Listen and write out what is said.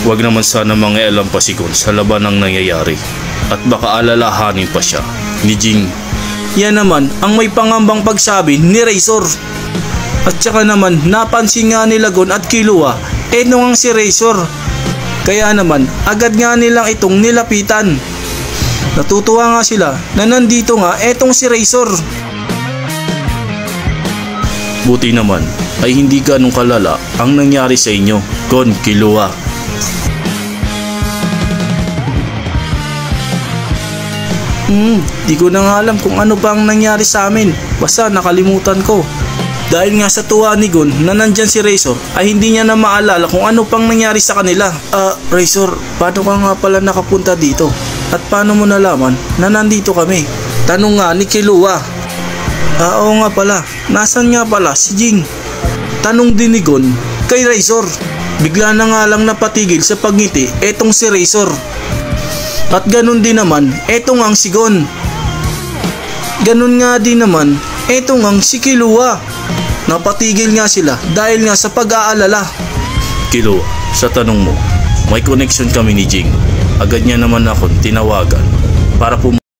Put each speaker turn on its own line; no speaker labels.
Huwag naman sana mangialam pa si Gon sa laban ng nangyayari at baka alalahanin pa siya ni Jing.
Yan naman ang may pangambang pagsabi ni Razor. At saka naman napansin nga nila Gon at Killua nung ang si Razor. Kaya naman agad nga nilang itong nilapitan. Natutuwa nga sila na nandito nga etong si Razor.
Buti naman ay hindi ganong kalala ang nangyari sa inyo, Gon, Killua.
Di ko na nga alam kung ano pa ang nangyari sa amin. Basta nakalimutan ko. Dahil nga sa tuwa ni Gon na nandyan si Razor ay hindi niya na maalala kung ano pang nangyari sa kanila. Razor, paano ka nga pala nakapunta dito? At paano mo nalaman na nandito kami? Tanong nga ni Killua. Oo nga pala, nasan nga pala si Jing? Tanong din ni Gon kay Razor. Bigla na nga lang napatigil sa pagngiti etong si Razor. At ganun din naman etong ang si Gon. Ganun nga din naman etong ang si Killua. Napatigil nga sila dahil nga sa pag-aalala.
Killua, sa tanong mo, may connection kami ni Jing. Agad niya naman akong tinawagan para